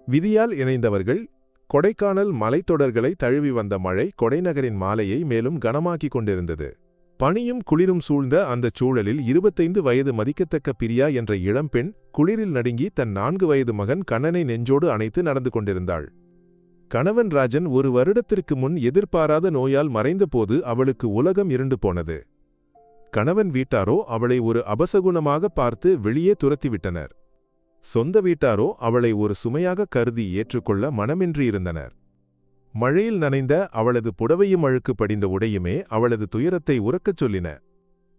விதியால் இணைந்தவர்கள். கொடைக்கானல் மலைத்தொடர்களை தழுவி வந்த மழை கொடைநகரின் மாலையை மேலும் கனமாக்கிக் கொண்டிருந்தது. பனியும் குளிரும் சூழ்ந்த அந்தச் சூழலில் 25 வயது மதிக்கத்தக்க பிரியா என்ற இளம்பெண் குளிரில் நடுங்கி தன் 4 வயது மகன் கண்ணனை நெஞ்சோடு அணைத்து நடந்து கொண்டிருந்தாள். கணவன் ராஜன் ஒரு வருடத்திற்கு முன் எதிர்பாராத நோயால் மறைந்தபோது அவளுக்கு உலகம் இருண்டு போனது. கணவன் வீட்டாரோ அவளை ஒரு அபசகுணமாக பார்த்து வெளியே துரத்திவிட்டனர். சொந்த வீட்டாரோ அவளை ஒரு சுமையாக கருதி ஏற்றுக்கொள்ள மனமின்றியிருந்தனர். மழையில் நனைந்த அவளது புடவையும் அழுக்கு படிந்த உடையுமே அவளது துயரத்தை உறக்கச் சொல்லின.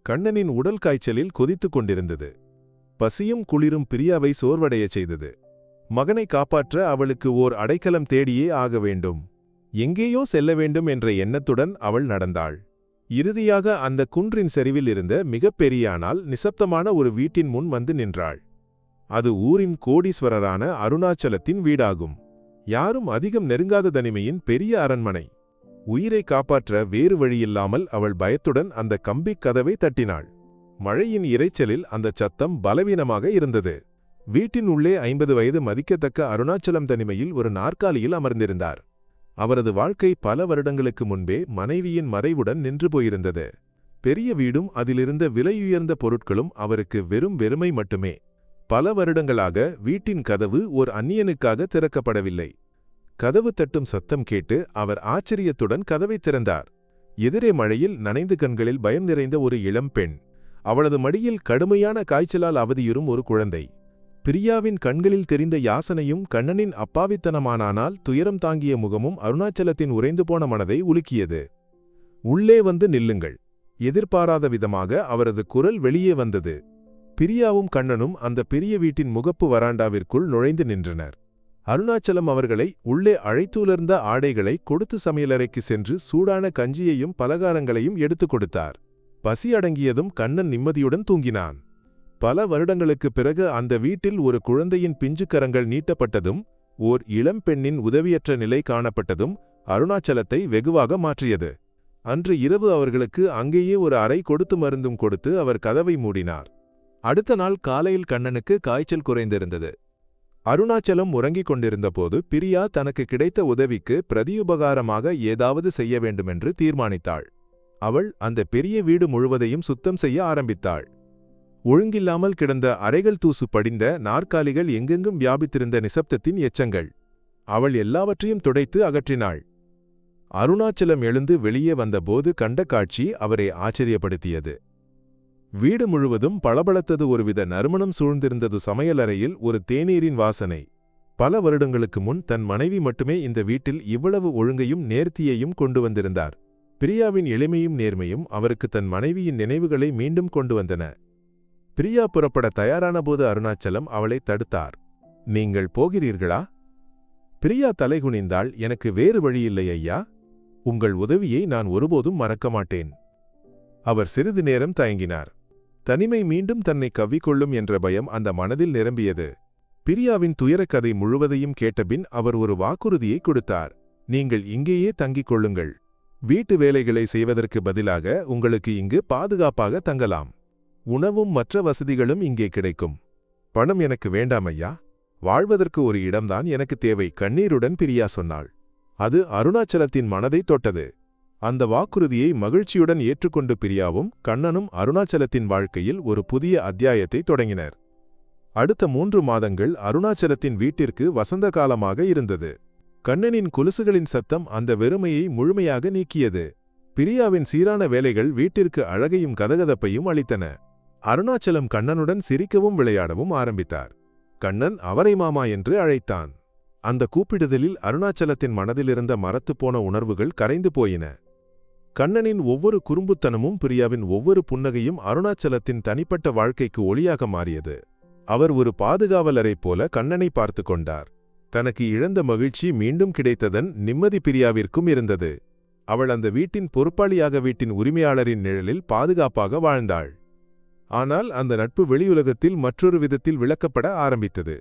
கண்ணனின் உடல் காய்ச்சலில் கொதித்துக் கொண்டிருந்தது. பசியும் குளிரும் பிரியாவை சோர்வடையச் செய்தது. மகனை காப்பாற்ற அவளுக்கு ஓர் அடைக்கலம் தேடியே ஆக வேண்டும். எங்கேயோ செல்ல வேண்டும் என்ற எண்ணத்துடன் அவள் நடந்தாள். இறுதியாக அந்த குன்றின் சரிவில் இருந்த மிகப்பெரிய ஆனால் நிசப்தமான ஒரு வீட்டின் முன் வந்து நின்றாள். அது ஊரின் கோடீஸ்வரரான அருணாச்சலத்தின் வீடாகும். யாரும் அதிகம் நெருங்காத தனிமையின் பெரிய அரண்மனை. உயிரை காப்பாற்ற வேறு வழியில்லாமல் அவள் பயத்துடன் அந்த கம்பிக் கதவை தட்டினாள். மழையின் இரைச்சலில் அந்த சத்தம் பலவீனமாக இருந்தது. வீட்டின் உள்ளே 50 வயது மதிக்கத்தக்க அருணாச்சலம் தனிமையில் ஒரு நாற்காலியில் அமர்ந்திருந்தார். அவரது வாழ்க்கை பல வருடங்களுக்கு முன்பே மனைவியின் மறைவுடன் நின்று போயிருந்தது. பெரிய வீடும் அதிலிருந்த விலையுயர்ந்த பொருட்களும் அவருக்கு வெறும் வெறுமை மட்டுமே. பல வருடங்களாக வீட்டின் கதவு ஓர் அந்நியனுக்காக திறக்கப்படவில்லை. கதவு தட்டும் சத்தம் கேட்டு அவர் ஆச்சரியத்துடன் கதவை திறந்தார். எதிரே மழையில் நனைந்து கண்களில் பயம் நிறைந்த ஒரு இளம்பெண். அவளது மடியில் கடுமையான காய்ச்சலால் அவதியுறும் ஒரு குழந்தை. பிரியாவின் கண்களில் தெரிந்த யாசனையும் கண்ணனின் அப்பாவித்தனமானால் துயரம் தாங்கிய முகமும் அருணாச்சலத்தின் உறைந்து போன மனதை உலுக்கியது. உள்ளே வந்து நில்லுங்கள். எதிர்பாராத விதமாக அவரது குரல் வெளியே வந்தது. பிரியாவும் கண்ணனும் அந்த பெரிய வீட்டின் முகப்பு வராண்டாவிற்குள் நுழைந்து நின்றனர். அருணாச்சலம் அவர்களை உள்ளே அழைத்துலர்ந்த ஆடைகளை கொடுத்து சமையலறைக்கு சென்று சூடான கஞ்சியையும் பலகாரங்களையும் எடுத்துக் கொடுத்தார். பசி அடங்கியதும் கண்ணன் நிம்மதியுடன் தூங்கினான். பல வருடங்களுக்குப் பிறகு அந்த வீட்டில் ஒரு குழந்தையின் பிஞ்சு கரங்கள் நீட்டப்பட்டதும் ஓர் இளம்பெண்ணின் உதவியற்ற நிலை காணப்பட்டதும் அருணாச்சலத்தை வெகுவாக மாற்றியது. அன்று இரவு அவர்களுக்கு அங்கேயே ஒரு அறை கொடுத்து மருந்தும் கொடுத்து அவர் கதவை மூடினார். அடுத்த நாள் காலையில் கண்ணனுக்கு காய்ச்சல் குறைந்திருந்தது. அருணாச்சலம் உறங்கிக் கொண்டிருந்தபோது பிரியா தனக்கு கிடைத்த உதவிக்கு பிரதியுபகாரமாக ஏதாவது செய்ய வேண்டுமென்று தீர்மானித்தாள். அவள் அந்த பெரிய வீடு முழுவதையும் சுத்தம் செய்ய ஆரம்பித்தாள். ஒழுங்கில்லாமல் கிடந்த அறைகள், தூசு படிந்த நாற்காலிகள், எங்கெங்கும் வியாபித்திருந்த நிசப்தத்தின் எச்சங்கள். அவள் எல்லாவற்றையும் துடைத்து அகற்றினாள். அருணாச்சலம் எழுந்து வெளியே வந்தபோது கண்ட காட்சி அவரை ஆச்சரியப்படுத்தியது. வீடு முழுவதும் பளபளத்தது. ஒருவித நறுமணம் சூழ்ந்திருந்தது. சமையலறையில் ஒரு தேநீரின் வாசனை. பல வருடங்களுக்கு முன் தன் மனைவி மட்டுமே இந்த வீட்டில் இவ்வளவு ஒழுங்கையும் நேர்த்தியையும் கொண்டு வந்திருந்தார். பிரியாவின் எளிமையும் நேர்மையும் அவருக்கு தன் மனைவியின் நினைவுகளை மீண்டும் கொண்டு வந்தன. பிரியா புறப்பட தயாரானபோது அருணாச்சலம் அவளை தடுத்தார். நீங்கள் போகிறீர்களா? பிரியா தலைகுனிந்தாள். எனக்கு வேறு வழியில்லை ஐயா. உங்கள் உதவியை நான் ஒருபோதும் மறக்க மாட்டேன். அவர் சிறிது நேரம் தயங்கினார். தனிமை மீண்டும் தன்னை கவ்விக்கொள்ளும் என்ற பயம் அந்த மனதில் நிரம்பியது. பிரியாவின் துயரக்கதை முழுவதையும் கேட்டபின் அவர் ஒரு வாக்குறுதியை கொடுத்தார். நீங்கள் இங்கேயே தங்கிக் கொள்ளுங்கள். வீட்டு வேலைகளை செய்வதற்கு பதிலாக உங்களுக்கு இங்கு பாதுகாப்பாக தங்கலாம். உணவும் மற்ற வசதிகளும் இங்கே கிடைக்கும். பணம் எனக்கு வேண்டாம் ஐயா. வாழ்வதற்கு ஒரு இடம்தான் எனக்கு தேவை. கண்ணீருடன் பிரியா சொன்னாள். அது அருணாச்சலத்தின் மனதை தொட்டது. அந்த வாக்குறுதியை மகிழ்ச்சியுடன் ஏற்றுக்கொண்டு பிரியாவும் கண்ணனும் அருணாச்சலத்தின் வாழ்க்கையில் ஒரு புதிய அத்தியாயத்தை தொடங்கினர். அடுத்த 3 மாதங்கள் அருணாச்சலத்தின் வீட்டிற்கு வசந்த காலமாக இருந்தது. கண்ணனின் கொலுசுகளின் சத்தம் அந்த வெறுமையை முழுமையாக நீக்கியது. பிரியாவின் சீரான வேலைகள் வீட்டிற்கு அழகையும் கதகதப்பையும் அளித்தன. அருணாச்சலம் கண்ணனுடன் சிரிக்கவும் விளையாடவும் ஆரம்பித்தார். கண்ணன் அவரை மாமா என்று அழைத்தான். அந்த கூப்பிடுதலில் அருணாச்சலத்தின் மனதிலிருந்த மரத்துப்போன உணர்வுகள் கரைந்து போயின. கண்ணனின் ஒவ்வொரு குறும்புத்தனமும் பிரியாவின் ஒவ்வொரு புன்னகையும் அருணாச்சலத்தின் தனிப்பட்ட வாழ்க்கைக்கு ஒளியாக மாறியது. அவர் ஒரு பாதுகாவலரை போல கண்ணனை பார்த்து கொண்டார். தனக்கு இழந்த மகிழ்ச்சி மீண்டும் கிடைத்ததன் நிம்மதி பிரியாவிற்கும் இருந்தது. அவள் அந்த வீட்டின் பொறுப்பாளியாக வீட்டின் உரிமையாளரின் நிழலில் பாதுகாப்பாக வாழ்ந்தாள். ஆனால் அந்த நட்பு வெளியுலகத்தில் மற்றொரு விதத்தில் விளக்கப்பட ஆரம்பித்தது.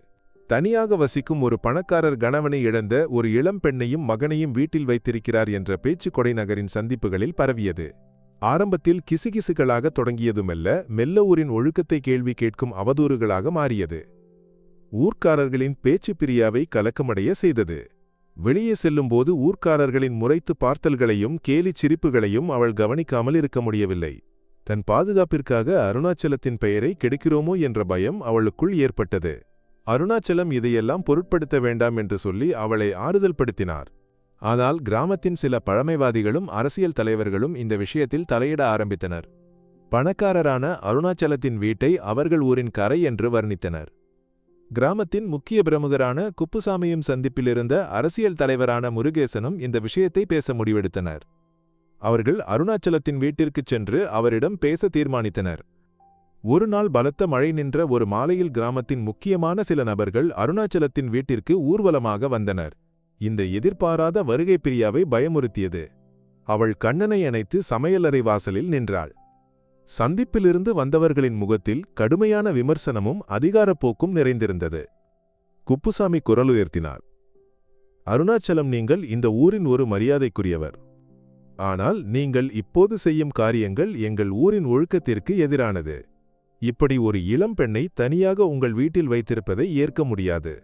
தனியாக வசிக்கும் ஒரு பணக்காரர் கணவனை இழந்த ஒரு இளம் பெண்ணையும் மகனையும் வீட்டில் வைத்திருக்கிறார் என்ற பேச்சு கொடைநகரின் சந்திப்புகளில் பரவியது. ஆரம்பத்தில் கிசுகிசுகளாக தொடங்கியதுமெல்ல மெல்ல ஊரின் ஒழுக்கத்தை கேள்வி கேட்கும் அவதூறுகளாக மாறியது. ஊர்க்காரர்களின் பேச்சு பிரியாவை கலக்கமடைய செய்தது. வெளியே செல்லும்போது ஊர்க்காரர்களின் முறைத்து பார்த்தல்களையும் கேலிச் சிரிப்புகளையும் அவள் கவனிக்காமல் இருக்க முடியவில்லை. தன் பாதுகாப்பிற்காக அருணாச்சலத்தின் பெயரை கெடுக்கிறோமோ என்ற பயம் அவளுக்குள் ஏற்பட்டது. அருணாச்சலம் இதையெல்லாம் பொருட்படுத்த வேண்டாம் என்று சொல்லி அவளை ஆறுதல் படுத்தினார். ஆனால் கிராமத்தின் சில பழமைவாதிகளும் அரசியல் தலைவர்களும் இந்த விஷயத்தில் தலையிட ஆரம்பித்தனர். பணக்காரரான அருணாச்சலத்தின் வீட்டை அவர்கள் ஊரின் கரை என்று வர்ணித்தனர். கிராமத்தின் முக்கிய பிரமுகரான குப்புசாமியும் சந்திப்பிலிருந்த அரசியல் தலைவரான முருகேசனும் இந்த விஷயத்தை பேச முடிவெடுத்தனர். அவர்கள் அருணாச்சலத்தின் வீட்டிற்குச் சென்று அவரிடம் பேச தீர்மானித்தனர். ஒரு நாள் பலத்த மழை நின்ற ஒரு மாலையில் கிராமத்தின் முக்கியமான சில நபர்கள் அருணாச்சலத்தின் வீட்டிற்கு ஊர்வலமாக வந்தனர். இந்த எதிர்பாராத வருகை பிரியாவை பயமுறுத்தியது. அவள் கண்ணனை அணைத்து சமையலறை வாசலில் நின்றாள். சந்திப்பிலிருந்து வந்தவர்களின் முகத்தில் கடுமையான விமர்சனமும் அதிகாரப்போக்கும் நிறைந்திருந்தது. குப்புசாமி குரல் உயர்த்தினார். அருணாச்சலம், நீங்கள் இந்த ஊரின் ஒரு மரியாதைக்குரியவர். ஆனால் நீங்கள் இப்போது செய்யும் காரியங்கள் எங்கள் ஊரின் ஒழுக்கத்திற்கு எதிரானது. இப்படி ஒரு இளம் பெண்ணை தனியாக உங்கள் வீட்டில் வைத்திருப்பதை ஏற்க முடியாது.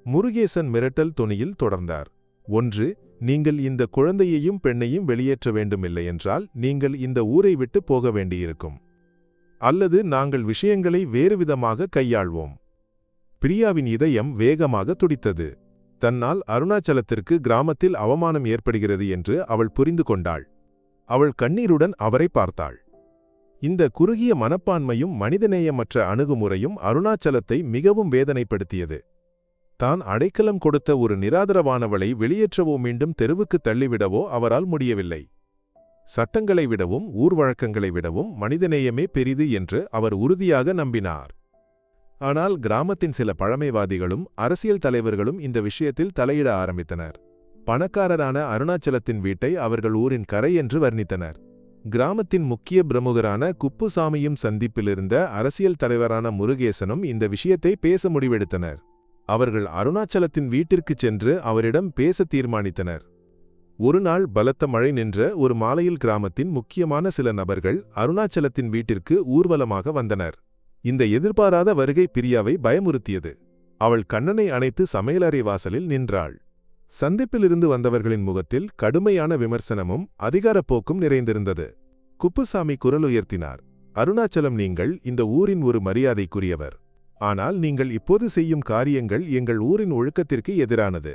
முருகேசன் மிரட்டல் தொனியில் தொடர்ந்தார். 1. நீங்கள் இந்த குழந்தையையும் பெண்ணையும் வெளியேற்ற வேண்டுமில்லையென்றால் நீங்கள் இந்த ஊரை விட்டு போக வேண்டியிருக்கும். அல்லது நாங்கள் விஷயங்களை வேறுவிதமாக கையாள்வோம். பிரியாவின் இதயம் வேகமாக துடித்தது. தன்னால் அருணாச்சலத்திற்கு கிராமத்தில் அவமானம் ஏற்படுகிறது என்று அவள் புரிந்து கொண்டாள். அவள் கண்ணீருடன் அவரை பார்த்தாள். இந்த குறுகிய மனப்பான்மையும் மனிதநேயமற்ற அணுகுமுறையும் அருணாச்சலத்தை மிகவும் வேதனைப்படுத்தியது. தான் அடைக்கலம் கொடுத்த ஒரு நிராதரவானவளை வெளியேற்றவோ மீண்டும் தெருவுக்கு தள்ளிவிடவோ அவரால் முடியவில்லை. சட்டங்களை விடவும் ஊர் வழக்கங்களை விடவும் மனிதநேயமே பெரிது என்று அவர் உறுதியாக நம்பினார். ஆனால் கிராமத்தின் சில பழமைவாதிகளும் அரசியல் தலைவர்களும் இந்த விஷயத்தில் தலையிட ஆரம்பித்தனர். பணக்காரரான அருணாச்சலத்தின் வீட்டை அவர்கள் ஊரின் கரை என்று வர்ணித்தனர். கிராமத்தின் முக்கிய பிரமுகரான குப்புசாமியும் சந்திப்பிலிருந்த அரசியல் தலைவரான முருகேசனும் இந்த விஷயத்தை பேச முடிவெடுத்தனர். அவர்கள் அருணாச்சலத்தின் வீட்டிற்குச் சென்று அவரிடம் பேச தீர்மானித்தனர். ஒரு நாள் பலத்த மழை நின்ற ஒரு மாலையில் கிராமத்தின் முக்கியமான சில நபர்கள் அருணாச்சலத்தின் வீட்டிற்கு ஊர்வலமாக வந்தனர். இந்த எதிர்பாராத வருகை பிரியாவை பயமுறுத்தியது. அவள் கண்ணனை அணைத்து சமையலறை வாசலில் நின்றாள். சந்திப்பிலிருந்து வந்தவர்களின் முகத்தில் கடுமையான விமர்சனமும் அதிகாரப்போக்கும் நிறைந்திருந்தது. குப்புசாமி குரல் உயர்த்தினார். அருணாச்சலம், நீங்கள் இந்த ஊரின் ஒரு மரியாதைக்குரியவர். ஆனால் நீங்கள் இப்போது செய்யும் காரியங்கள் எங்கள் ஊரின் ஒழுக்கத்திற்கு எதிரானது.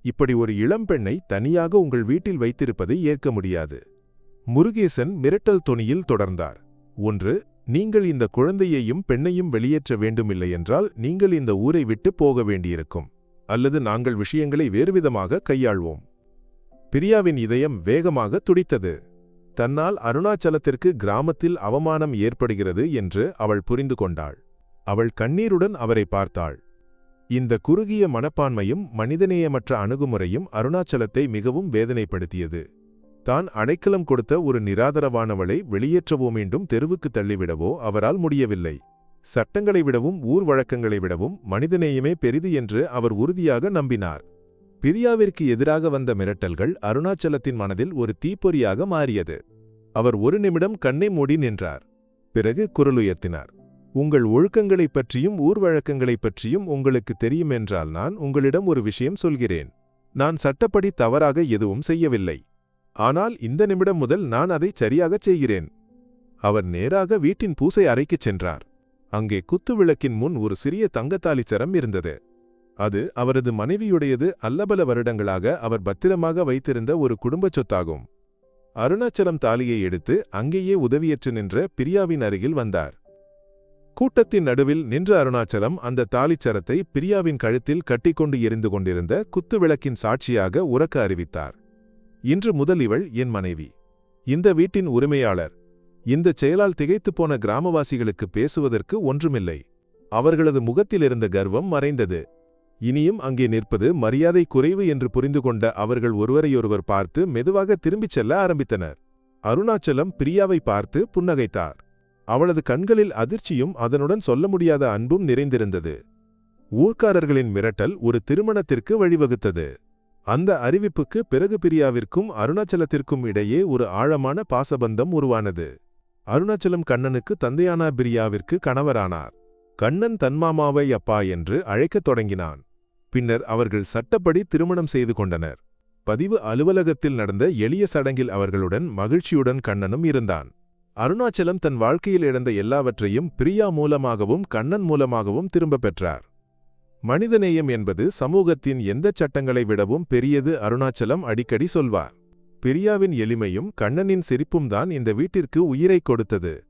இப்படி ஒரு இளம்பெண்ணை தனியாக உங்கள் வீட்டில் வைத்திருப்பதை ஏற்க முடியாது. முருகேசன் மிரட்டல் தொனியில் தொடர்ந்தார். 1. நீங்கள் இந்த குழந்தையையும் பெண்ணையும் வெளியேற்ற வேண்டுமில்லையென்றால் நீங்கள் இந்த ஊரை விட்டு போக வேண்டியிருக்கும். அல்லது நாங்கள் விஷயங்களை வேறுவிதமாக கையாள்வோம். பிரியாவின் இதயம் வேகமாக துடித்தது. தன்னால் அருணாச்சலத்திற்கு கிராமத்தில் அவமானம் ஏற்படுகிறது என்று அவள் புரிந்து கொண்டாள். அவள் கண்ணீருடன் அவரை பார்த்தாள். இந்த குறுகிய மனப்பான்மையும் மனிதநேயமற்ற அணுகுமுறையும் அருணாச்சலத்தை மிகவும் வேதனைப்படுத்தியது. தான் அடைக்கலம் கொடுத்த ஒரு நிராதரவானவளை வெளியேற்றவோ மீண்டும் தெருவுக்கு தள்ளிவிடவோ அவரால் முடியவில்லை. சட்டங்களை விடவும் ஊர் வழக்கங்களை விடவும் மனிதநேயமே பெரிது என்று அவர் உறுதியாக நம்பினார். பிரியாவிற்கு எதிராக வந்த மிரட்டல்கள் அருணாச்சலத்தின் மனதில் ஒரு தீப்பொறியாக மாறியது. அவர் ஒரு நிமிடம் கண்ணை மூடி நின்றார். பிறகு குரலுயர்த்தினார். உங்கள் ஒழுக்கங்களைப் பற்றியும் ஊர் வழக்கங்களைப் பற்றியும் உங்களுக்கு தெரியுமென்றால் நான் உங்களிடம் ஒரு விஷயம் சொல்கிறேன். நான் சட்டப்படி தவறாக எதுவும் செய்யவில்லை. ஆனால் இந்த நிமிடம் முதல் நான் அதை சரியாகச் செய்கிறேன். அவர் நேராக வீட்டின் பூசை அறைக்குச் சென்றார். அங்கே குத்துவிளக்கின் முன் ஒரு சிறிய தங்கத்தாலிச்சரம் இருந்தது. அது அவரது மனைவியுடையது. அல்லபல வருடங்களாக அவர் பத்திரமாக வைத்திருந்த ஒரு குடும்பச் சொத்தாகும். அருணாச்சலம் தாலியை எடுத்து அங்கேயே உதவியற்று நின்ற பிரியாவின் அருகில் வந்தார். கூட்டத்தின் நடுவில் நின்ற அருணாச்சலம் அந்த தாலிச்சரத்தை பிரியாவின் கழுத்தில் கட்டிக்கொண்டு எரிந்து கொண்டிருந்த குத்துவிளக்கின் சாட்சியாக உரக்க அறிவித்தார். இன்று முதல் இவள் என் மனைவி, இந்த வீட்டின் உரிமையாளர். இந்தச் செயலால் திகைத்துப்போன கிராமவாசிகளுக்கு பேசுவதற்கு ஒன்றுமில்லை. அவர்களது முகத்திலிருந்த கர்வம் மறைந்தது. இனியும் அங்கே நிற்பது மரியாதை குறைவு என்று புரிந்து கொண்ட அவர்கள் ஒருவரையொருவர் பார்த்து மெதுவாக திரும்பிச் செல்ல ஆரம்பித்தனர். அருணாச்சலம் பிரியாவை பார்த்து புன்னகைத்தார். அவளது கண்களில் அதிர்ச்சியும் அதனுடன் சொல்ல முடியாத அன்பும் நிறைந்திருந்தது. ஊர்க்காரர்களின் மிரட்டல் ஒரு திருமணத்திற்கு வழிவகுத்தது. அந்த அறிவிப்புக்கு பிறகு பிரியாவிற்கும் அருணாச்சலத்திற்கும் இடையே ஒரு ஆழமான பாசபந்தம் உருவானது. அருணாச்சலம் கண்ணனுக்கு தந்தையானார், பிரியாவிற்கு கணவரானார். கண்ணன் தன்மாமாவை அப்பா என்று அழைக்கத் தொடங்கினான். பின்னர் அவர்கள் சட்டப்படி திருமணம் செய்து கொண்டனர். பதிவு அலுவலகத்தில் நடந்த எளிய சடங்கில் அவர்களுடன் மகிழ்ச்சியுடன் கண்ணனும் இருந்தான். அருணாச்சலம் தன் வாழ்க்கையில் இழந்த எல்லாவற்றையும் பிரியா மூலமாகவும் கண்ணன் மூலமாகவும் திரும்பப் பெற்றார். மனிதநேயம் என்பது சமூகத்தின் எந்தச் சட்டங்களை விடவும் பெரியது. அருணாச்சலம் அடிக்கடி சொல்வார். பிரியாவின் எளிமையும் கண்ணனின் சிரிப்பும் தான் இந்த வீட்டிற்கு உயிரைக் கொடுத்தது.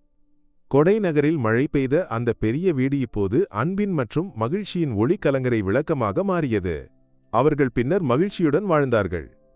கொடை நகரில் மழை பெய்த அந்த பெரிய வீடு இப்போது அன்பின் மற்றும் மகிழ்ச்சியின் ஒளிக்கலங்கரை விளக்கமாக மாறியது. அவர்கள் பின்னர் மகிழ்ச்சியுடன் வாழ்ந்தார்கள்.